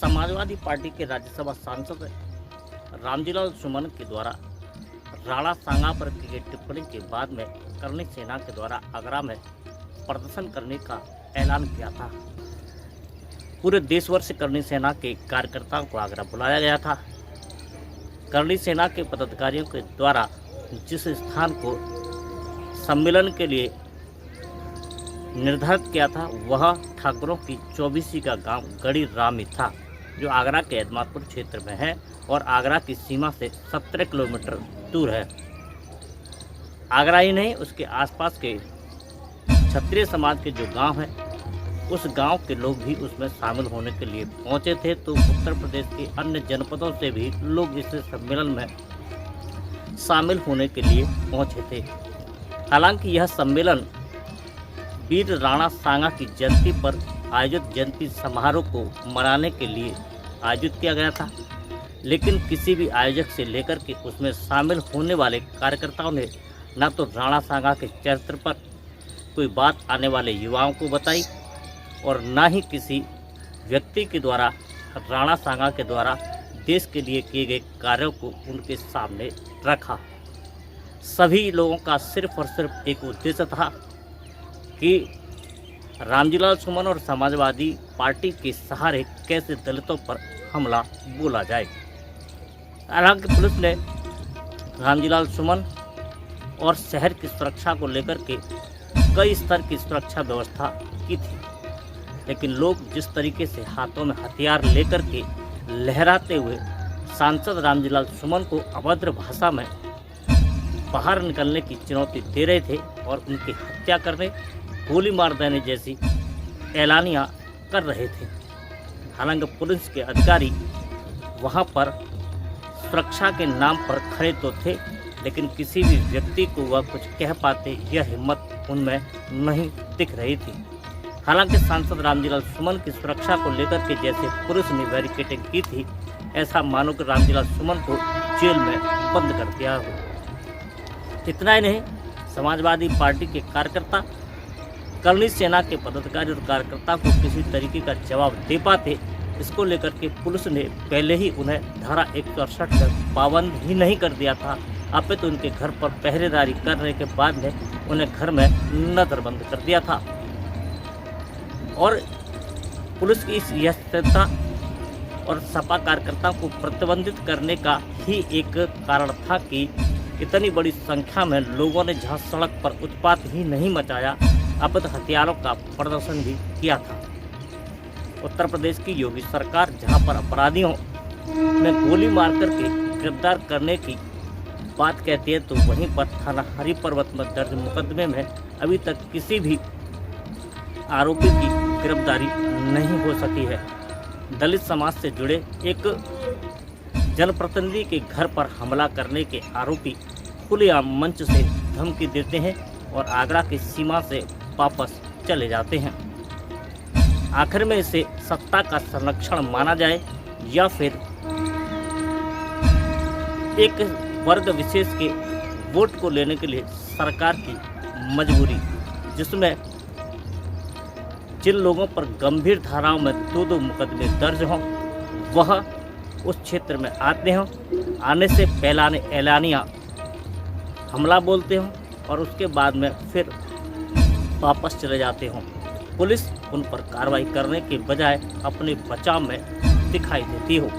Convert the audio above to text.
Samajwadi party के राज्यसभा सांसद रामजीलाल सुमन के द्वारा राणा सांगा पर की गई टिप्पणी के बाद में करणी सेना के द्वारा आगरा में प्रदर्शन करने का ऐलान किया था। पूरे देश भर से करणी सेना के कार्यकर्ताओं को आगरा बुलाया गया था। करणी सेना के पदाधिकारियों के द्वारा जिस स्थान को सम्मेलन के लिए निर्धारित किया था वह ठाकुरों की 24 का गांव गढ़ी रामी था, जो आगरा के एदमातपुर क्षेत्र में है और आगरा की सीमा से 17 किलोमीटर दूर है। आगरा ही नहीं, उसके आसपास के क्षत्रिय समाज के जो गांव हैं, उस गांव के लोग भी उसमें शामिल होने के लिए पहुंचे थे। तो उत्तर प्रदेश के अन्य जनपदों से भी लोग इस सम्मेलन में शामिल होने के लिए पहुंचे थे। हालांकि यह सम्मेलन वीर राणा सांगा की जयंती पर आयोजित जयंती समारोह को मनाने के लिए आयोजित किया गया था, लेकिन किसी भी आयोजक से लेकर के उसमें शामिल होने वाले कार्यकर्ताओं ने न तो राणा सांगा के चरित्र पर कोई बात आने वाले युवाओं को बताई और न ही किसी व्यक्ति के द्वारा राणा सांगा के द्वारा देश के लिए किए गए कार्यों को उनके सामने रखा। सभी लोगों का सिर्फ और सिर्फ एक उद्देश्य था कि रामजीलाल सुमन और समाजवादी पार्टी के सहारे कैसे दलितों पर हमला बोला जाए। हालांकि पुलिस ने रामजीलाल सुमन और शहर की सुरक्षा को लेकर के कई स्तर की सुरक्षा व्यवस्था की थी, लेकिन लोग जिस तरीके से हाथों में हथियार लेकर के लहराते हुए सांसद रामजीलाल सुमन को अभद्र भाषा में बाहर निकलने की चुनौती दे रहे थे और उनकी हत्या करने, गोली मार देने जैसी ऐलानियां कर रहे थे। हालांकि पुलिस के अधिकारी वहां पर सुरक्षा के नाम पर खड़े तो थे, लेकिन किसी भी व्यक्ति को वह कुछ कह पाते यह हिम्मत उनमें नहीं दिख रही थी। हालांकि सांसद रामजीलाल सुमन की सुरक्षा को लेकर के जैसे पुलिस ने बैरिकेडिंग की थी, ऐसा मानो कि रामजीलाल सुमन को जेल में बंद कर दिया हो। इतना ही नहीं, समाजवादी पार्टी के कार्यकर्ता करणी सेना के पदाधिकारी और कार्यकर्ता को किसी तरीके का जवाब दे पाते, इसको लेकर के पुलिस ने पहले ही उन्हें धारा 168 में पाबंद ही नहीं कर दिया था। अब तो उनके घर पर पहरेदारी करने के बाद में उन्हें घर में नजरबंद कर दिया था। और पुलिस की यह स्थिरता और सपा कार्यकर्ताओं को प्रतिबंधित करने का ही एक कारण था कि इतनी बड़ी संख्या में लोगों ने जहां सड़क पर उत्पात ही नहीं मचाया, अवैध हथियारों का प्रदर्शन भी किया था। उत्तर प्रदेश की योगी सरकार जहां पर अपराधियों में गोली मार करके गिरफ्तार करने की बात कहती है, तो वहीं पर थाना हरि पर्वत में दर्ज मुकदमे में अभी तक किसी भी आरोपी की गिरफ्तारी नहीं हो सकी है। दलित समाज से जुड़े एक जनप्रतिनिधि के घर पर हमला करने के आरोपी खुलेआम मंच से धमकी देते हैं और आगरा की सीमा से वापस चले जाते हैं। आखिर में इसे सत्ता का संरक्षण माना जाए या फिर एक वर्ग विशेष के वोट को लेने के लिए सरकार की मजबूरी, जिसमें जिन लोगों पर गंभीर धाराओं में 2-2 मुकदमे दर्ज हों वह उस क्षेत्र में आते हों, आने से पहले ऐलानिया हमला बोलते हों और उसके बाद में फिर वापस चले जाते हों। पुलिस उन पर कार्रवाई करने के बजाय अपने बचाव में दिखाई देती हो।